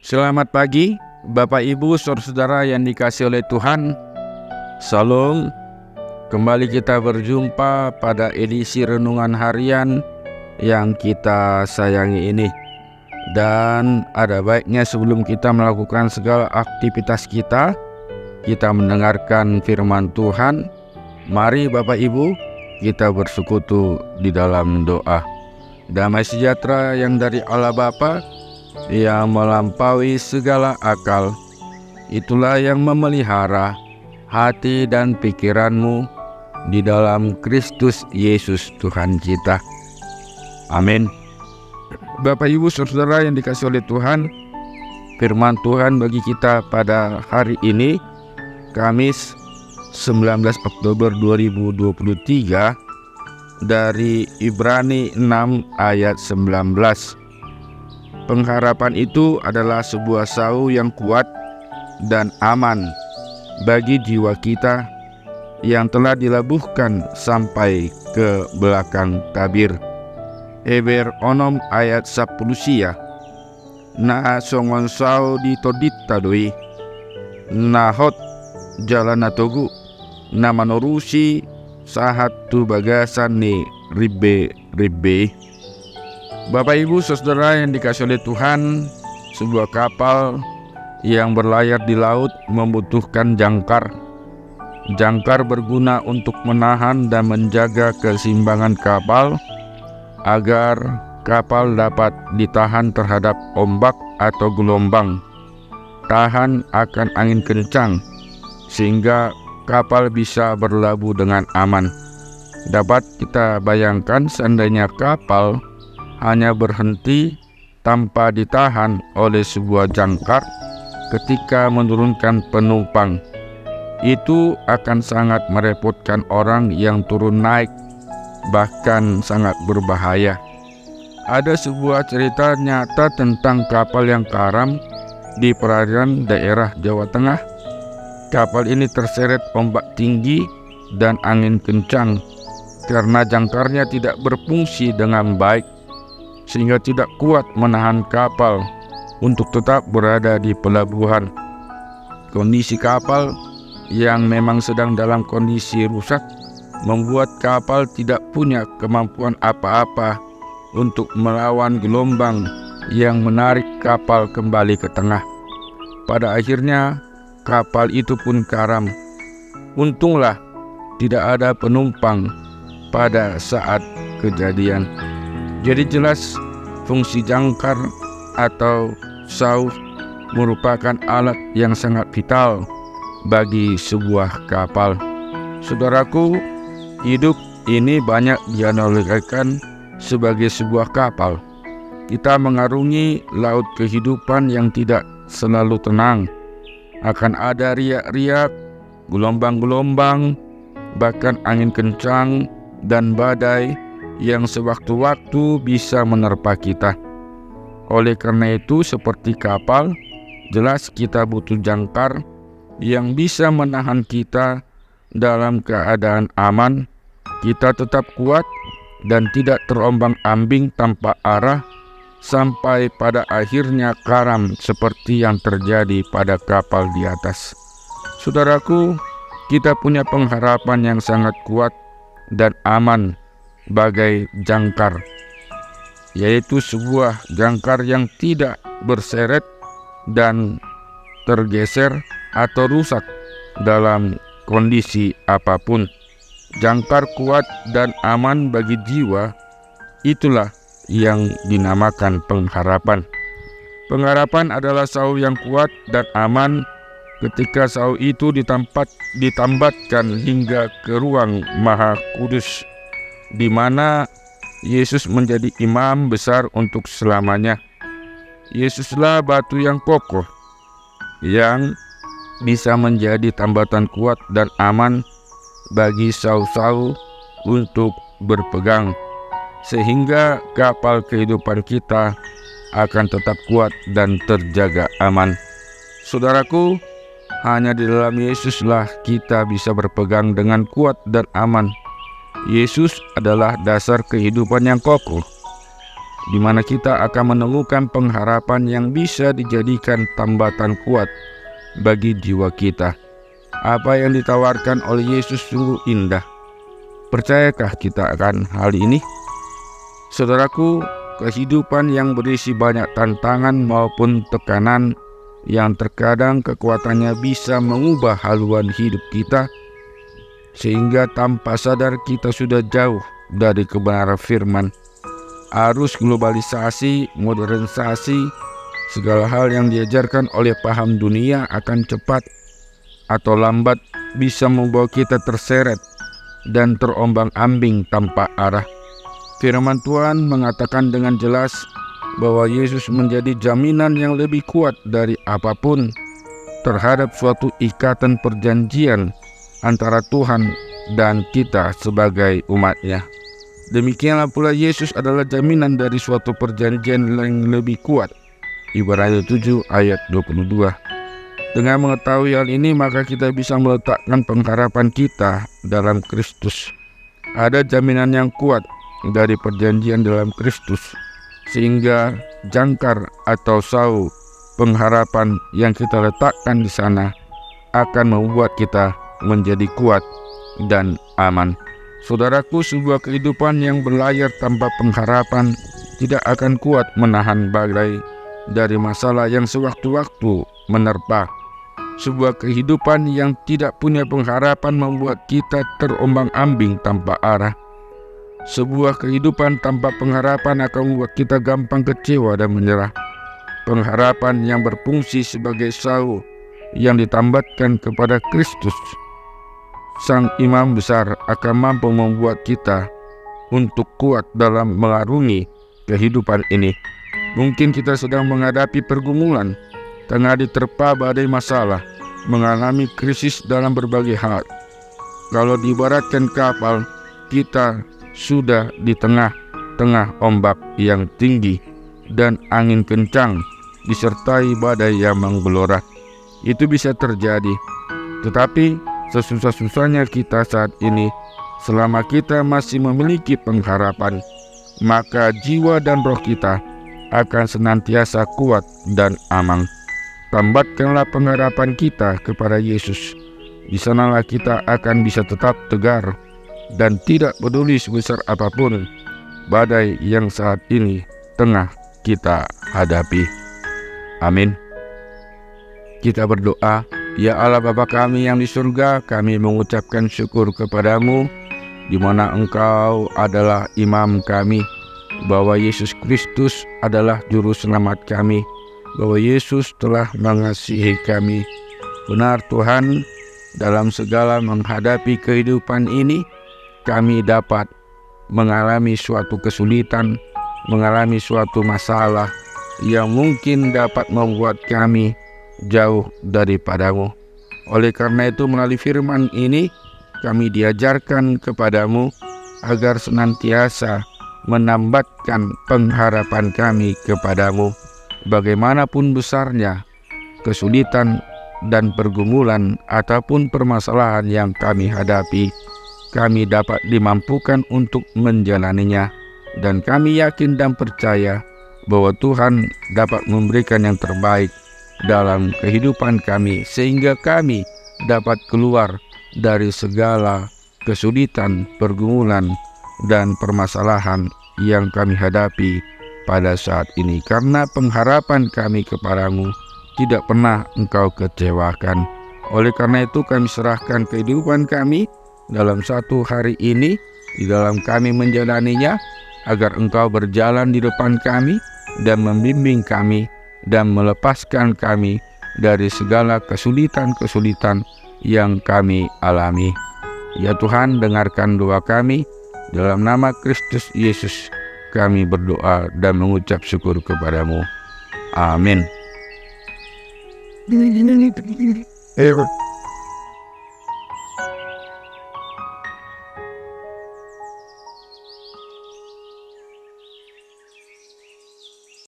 Selamat pagi, Bapak Ibu, saudara-saudara yang dikasihi oleh Tuhan. Salam. Kembali kita berjumpa pada edisi renungan harian yang kita sayangi ini. Dan ada baiknya sebelum kita melakukan segala aktivitas kita mendengarkan firman Tuhan. Mari Bapak Ibu, kita bersekutu di dalam doa. Damai sejahtera yang dari Allah Bapa, yang melampaui segala akal, itulah yang memelihara hati dan pikiranmu di dalam Kristus Yesus Tuhan kita. Amin. Bapak Ibu saudara yang dikasihi oleh Tuhan, firman Tuhan bagi kita pada hari ini, Kamis 19 Oktober 2023, dari Ibrani 6 ayat 19. Pengharapan itu adalah sebuah sau yang kuat dan aman bagi jiwa kita yang telah dilabuhkan sampai ke belakang tabir. Heber onom ayat 10 na songon sau di todita doi nahot jalan atogu na manorusi sahat tu bagasan ni ribe. Bapak Ibu saudara yang dikasihi oleh Tuhan, sebuah kapal yang berlayar di laut membutuhkan jangkar. Jangkar berguna untuk menahan dan menjaga keseimbangan kapal agar kapal dapat ditahan terhadap ombak atau gelombang, tahan akan angin kencang, sehingga kapal bisa berlabuh dengan aman. Dapat kita bayangkan seandainya kapal hanya berhenti tanpa ditahan oleh sebuah jangkar ketika menurunkan penumpang. Itu akan sangat merepotkan orang yang turun naik, bahkan sangat berbahaya. Ada sebuah cerita nyata tentang kapal yang karam di perairan daerah Jawa Tengah. Kapal ini terseret ombak tinggi dan angin kencang karena jangkarnya tidak berfungsi dengan baik, sehingga tidak kuat menahan kapal untuk tetap berada di pelabuhan. Kondisi kapal yang memang sedang dalam kondisi rusak membuat kapal tidak punya kemampuan apa-apa untuk melawan gelombang yang menarik kapal kembali ke tengah. Pada akhirnya kapal itu pun karam. Untunglah tidak ada penumpang pada saat kejadian. Jadi jelas fungsi jangkar atau sau merupakan alat yang sangat vital bagi sebuah kapal. Saudaraku, hidup ini banyak dianalogikan sebagai sebuah kapal. Kita mengarungi laut kehidupan yang tidak selalu tenang. Akan ada riak-riak, gelombang-gelombang, bahkan angin kencang dan badai yang sewaktu-waktu bisa menerpa kita. Oleh karena itu, seperti kapal, jelas kita butuh jangkar yang bisa menahan kita dalam keadaan aman. Kita tetap kuat dan tidak terombang-ambing tanpa arah sampai pada akhirnya karam seperti yang terjadi pada kapal di atas. Saudaraku, kita punya pengharapan yang sangat kuat dan aman bagai jangkar, yaitu sebuah jangkar yang tidak berseret dan tergeser atau rusak dalam kondisi apapun. Jangkar kuat dan aman bagi jiwa, itulah yang dinamakan pengharapan. Pengharapan adalah sau yang kuat dan aman ketika sau itu ditambatkan hingga ke ruang Maha Kudus, di mana Yesus menjadi imam besar untuk selamanya. Yesuslah batu yang kokoh yang bisa menjadi tambatan kuat dan aman bagi sau-sau untuk berpegang, sehingga kapal kehidupan kita akan tetap kuat dan terjaga aman. Saudaraku, hanya di dalam Yesuslah kita bisa berpegang dengan kuat dan aman. Yesus adalah dasar kehidupan yang kokoh. di mana kita akan menemukan pengharapan yang bisa dijadikan tambatan kuat bagi jiwa kita. Apa yang ditawarkan oleh Yesus sungguh indah. Percayakah kita akan hal ini? Saudaraku, kehidupan yang berisi banyak tantangan maupun tekanan yang terkadang kekuatannya bisa mengubah haluan hidup kita, sehingga tanpa sadar kita sudah jauh dari kebenaran firman. Arus globalisasi, modernisasi, segala hal yang diajarkan oleh paham dunia akan cepat atau lambat bisa membawa kita terseret dan terombang-ambing tanpa arah. Firman Tuhan mengatakan dengan jelas bahwa Yesus menjadi jaminan yang lebih kuat dari apapun terhadap suatu ikatan perjanjian antara Tuhan dan kita sebagai umat-Nya. Demikianlah pula Yesus adalah jaminan dari suatu perjanjian yang lebih kuat. Ibrani 7 ayat 22. Dengan mengetahui hal ini, maka kita bisa meletakkan pengharapan kita dalam Kristus. Ada jaminan yang kuat dari perjanjian dalam Kristus, sehingga jangkar atau sau pengharapan yang kita letakkan di sana akan membuat kita menjadi kuat dan aman. Saudaraku, sebuah kehidupan yang berlayar tanpa pengharapan tidak akan kuat menahan badai dari masalah yang sewaktu-waktu menerpa. Sebuah kehidupan yang tidak punya pengharapan membuat kita terombang-ambing tanpa arah. Sebuah kehidupan tanpa pengharapan akan membuat kita gampang kecewa dan menyerah. Pengharapan yang berfungsi sebagai sau yang ditambatkan kepada Kristus, Sang Imam Besar, akan mampu membuat kita untuk kuat dalam mengarungi kehidupan ini. Mungkin kita sedang menghadapi pergumulan, tengah diterpa badai masalah, mengalami krisis dalam berbagai hal. Kalau diibaratkan kapal, kita sudah di tengah-tengah ombak yang tinggi dan angin kencang disertai badai yang menggelora. Itu bisa terjadi, tetapi sesusah-susahnya kita saat ini, selama kita masih memiliki pengharapan, maka jiwa dan roh kita akan senantiasa kuat dan aman. Tambatkanlah pengharapan kita kepada Yesus. Di sanalah kita akan bisa tetap tegar dan tidak peduli sebesar apapun badai yang saat ini tengah kita hadapi. Amin. Kita berdoa. Ya Allah Bapa kami yang di surga, kami mengucapkan syukur kepadamu, di mana Engkau adalah imam kami, bahwa Yesus Kristus adalah juru selamat kami, bahwa Yesus telah mengasihi kami. Benar Tuhan, dalam segala menghadapi kehidupan ini, kami dapat mengalami suatu kesulitan, mengalami suatu masalah yang mungkin dapat membuat kami jauh daripadamu. Oleh karena itu, melalui firman ini kami diajarkan kepadamu agar senantiasa menambatkan pengharapan kami kepadamu. Bagaimanapun besarnya kesulitan dan pergumulan ataupun permasalahan yang kami hadapi, kami dapat dimampukan untuk menjalaninya, dan kami yakin dan percaya bahwa Tuhan dapat memberikan yang terbaik dalam kehidupan kami, sehingga kami dapat keluar dari segala kesulitan, pergumulan, dan permasalahan yang kami hadapi pada saat ini. Karena pengharapan kami kepadamu tidak pernah Engkau kecewakan. Oleh karena itu kami serahkan kehidupan kami dalam satu hari ini, di dalam kami menjalaninya, agar Engkau berjalan di depan kami dan membimbing kami dan melepaskan kami dari segala kesulitan-kesulitan yang kami alami. Ya Tuhan, dengarkan doa kami. Dalam nama Kristus Yesus kami berdoa dan mengucap syukur kepadamu. Amin.